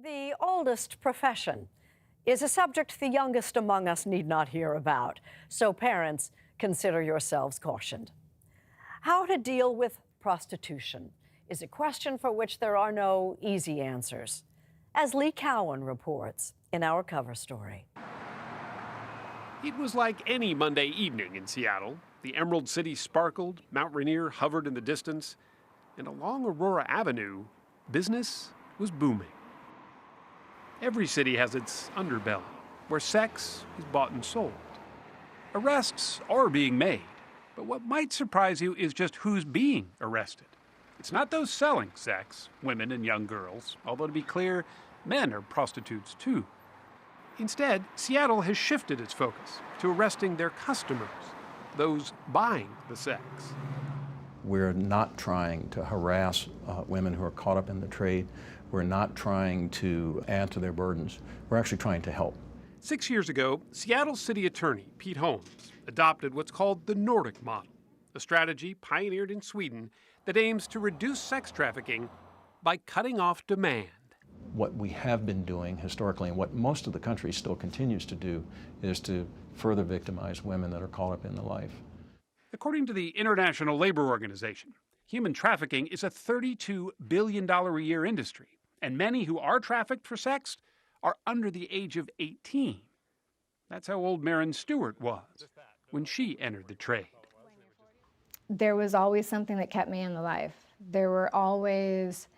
The oldest profession is a subject the youngest among us need not hear about, so parents, consider yourselves cautioned. How to deal with prostitution is a question for which there are no easy answers, as Lee Cowan reports in our cover story. It was like any Monday evening in Seattle. The Emerald City sparkled, Mount Rainier hovered in the distance, and along Aurora Avenue, business was booming. Every city has its underbelly, where sex is bought and sold. Arrests are being made, but what might surprise you is just who's being arrested. It's not those selling sex, women and young girls, although to be clear, men are prostitutes too. Instead, Seattle has shifted its focus to arresting their customers, those buying the sex. We're not trying to harass women who are caught up in the trade. We're not trying to add to their burdens. We're actually trying to help. 6 years ago, Seattle City Attorney Pete Holmes adopted what's called the Nordic model, a strategy pioneered in Sweden that aims to reduce sex trafficking by cutting off demand. What we have been doing historically, and what most of the country still continues to do, is to further victimize women that are caught up in the life. According to the International Labor Organization, human trafficking is a $32 billion a year industry, and many who are trafficked for sex are under the age of 18. That's how old Marin Stewart was when she entered the trade. There was always something that kept me in the life. There were always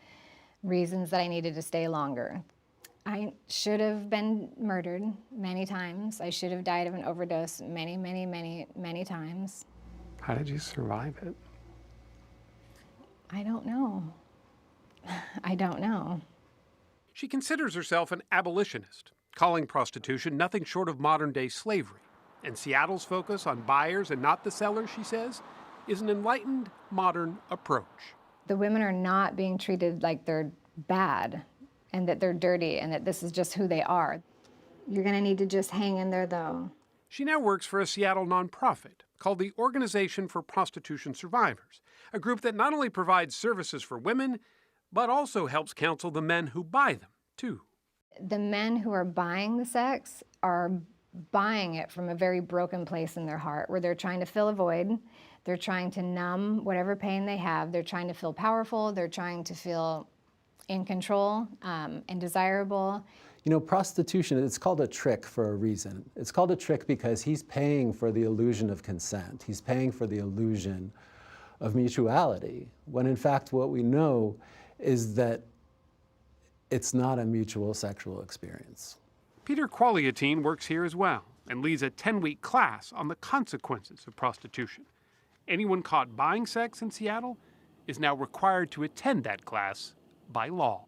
reasons that I needed to stay longer. I should have been murdered many times. I should have died of an overdose many, many, many, many times. How did you survive it? I don't know. I don't know. She considers herself an abolitionist, calling prostitution nothing short of modern-day slavery. And Seattle's focus on buyers and not the sellers, she says, is an enlightened, modern approach. The women are not being treated like they're bad and that they're dirty and that this is just who they are. You're going to need to just hang in there, though. She now works for a Seattle nonprofit called the Organization for Prostitution Survivors, a group that not only provides services for women, but also helps counsel the men who buy them, too. The men who are buying the sex are buying it from a very broken place in their heart, where they're trying to fill a void, they're trying to numb whatever pain they have, they're trying to feel powerful, they're trying to feel in control and desirable. You know, prostitution, it's called a trick for a reason. It's called a trick because he's paying for the illusion of consent. He's paying for the illusion of mutuality, when in fact what we know is that it's not a mutual sexual experience. Peter Qualiatine works here as well and leads a 10-week class on the consequences of prostitution. Anyone caught buying sex in Seattle is now required to attend that class by law.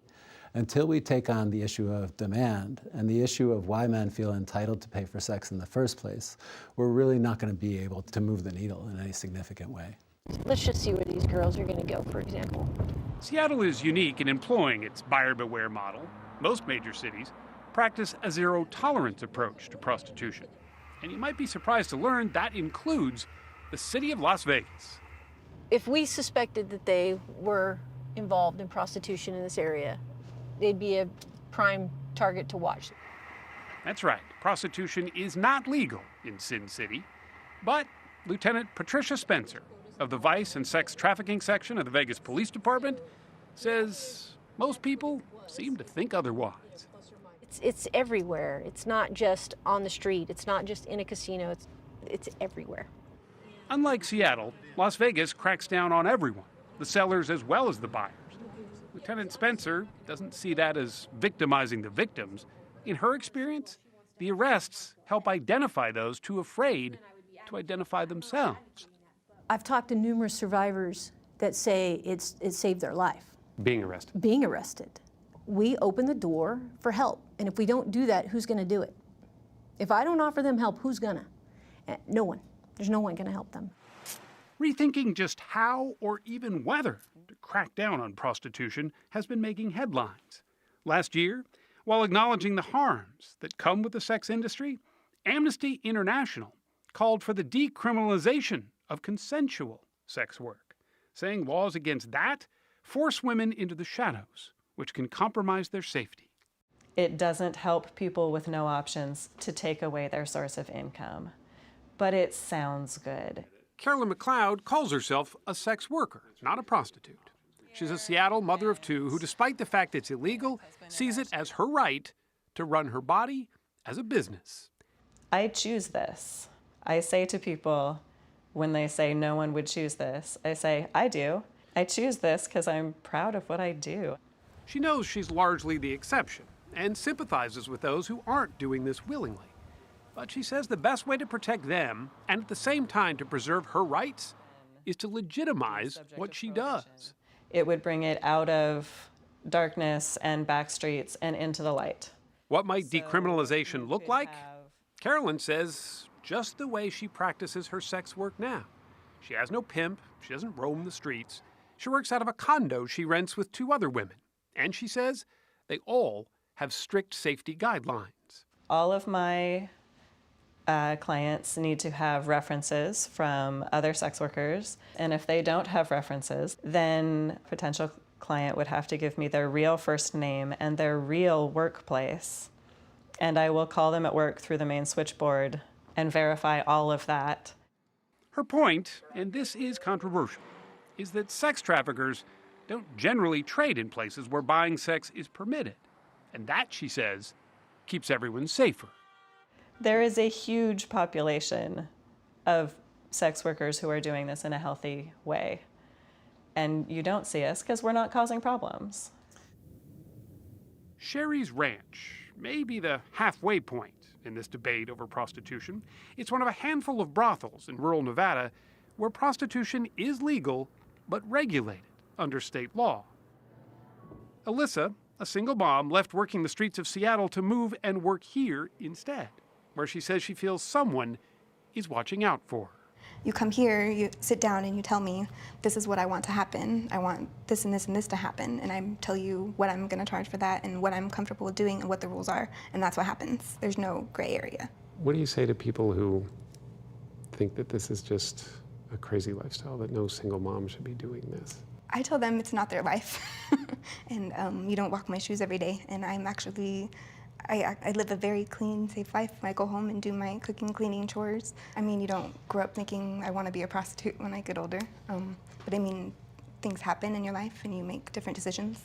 Until we take on the issue of demand and the issue of why men feel entitled to pay for sex in the first place, we're really not going to be able to move the needle in any significant way. Let's just see where these girls are going to go, for example. Seattle is unique in employing its buyer beware model. Most major cities practice a zero-tolerance approach to prostitution. And you might be surprised to learn that includes the city of Las Vegas. If we suspected that they were involved in prostitution in this area, they'd be a prime target to watch. That's right. Prostitution is not legal in Sin City. But Lieutenant Patricia Spencer of the Vice and Sex Trafficking Section of the Vegas Police Department says most people seem to think otherwise. It's everywhere. It's not just on the street. It's not just in a casino. It's everywhere. Unlike Seattle, Las Vegas cracks down on everyone, the sellers as well as the buyers. Lieutenant Spencer doesn't see that as victimizing the victims. In her experience, the arrests help identify those too afraid to identify themselves. I've talked to numerous survivors that say it saved their life. Being arrested. Being arrested. We open the door for help, and if we don't do that, who's going to do it? If I don't offer them help, who's gonna? No one. There's no one going to help them. Rethinking just how or even whether to crack down on prostitution has been making headlines. Last year, while acknowledging the harms that come with the sex industry, Amnesty International called for the decriminalization of consensual sex work, saying laws against that force women into the shadows, which can compromise their safety. It doesn't help people with no options to take away their source of income, but it sounds good. Carolyn McLeod calls herself a sex worker, not a prostitute. She's a Seattle mother of two who, despite the fact it's illegal, sees it as her right to run her body as a business. I choose this. I say to people when they say no one would choose this, I say, I do. I choose this because I'm proud of what I do. She knows she's largely the exception and sympathizes with those who aren't doing this willingly. But she says the best way to protect them, and at the same time to preserve her rights, is to legitimize what she does. It would bring it out of darkness and back streets and into the light. What might decriminalization look like? Carolyn says just the way she practices her sex work now. She has no pimp, she doesn't roam the streets. She works out of a condo she rents with two other women. And she says they all have strict safety guidelines. All of my clients need to have references from other sex workers. And if they don't have references, then a potential client would have to give me their real first name and their real workplace. And I will call them at work through the main switchboard and verify all of that. Her point, and this is controversial, is that sex traffickers don't generally trade in places where buying sex is permitted. And that, she says, keeps everyone safer. There is a huge population of sex workers who are doing this in a healthy way. And you don't see us because we're not causing problems. Sherry's Ranch may be the halfway point in this debate over prostitution. It's one of a handful of brothels in rural Nevada where prostitution is legal but regulated under state law. Alyssa, a single mom, left working the streets of Seattle to move and work here instead, where she says she feels someone is watching out for her. You come here, you sit down and you tell me, this is what I want to happen. I want this and this and this to happen. And I tell you what I'm going to charge for that and what I'm comfortable with doing and what the rules are. And that's what happens. There's no gray area. What do you say to people who think that this is just a crazy lifestyle, that no single mom should be doing this? I tell them it's not their life. And you don't walk my shoes every day. And I'm actually, I live a very clean, safe life. I go home and do my cooking, cleaning, chores. I mean, you don't grow up thinking I want to be a prostitute when I get older. But I mean, things happen in your life and you make different decisions.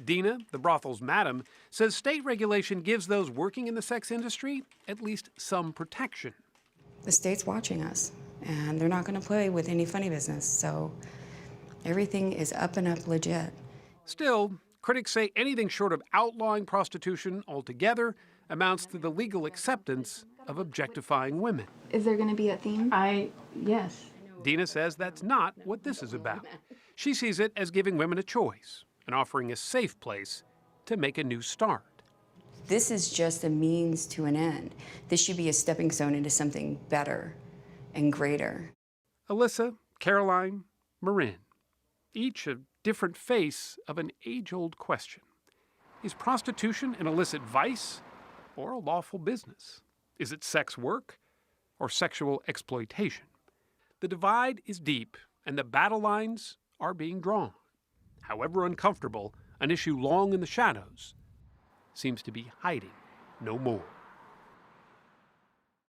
Dina, the brothel's madam, says state regulation gives those working in the sex industry at least some protection. The state's watching us, and they're not going to play with any funny business, so everything is up and up legit. Still, critics say anything short of outlawing prostitution altogether amounts to the legal acceptance of objectifying women. Is there going to be a theme? Yes. Dina says that's not what this is about. She sees it as giving women a choice and offering a safe place to make a new start. This is just a means to an end. This should be a stepping stone into something better and greater. Alyssa, Caroline, Marin, each a different face of an age-old question. Is prostitution an illicit vice or a lawful business? Is it sex work or sexual exploitation? The divide is deep and the battle lines are being drawn. However uncomfortable, an issue long in the shadows seems to be hiding no more.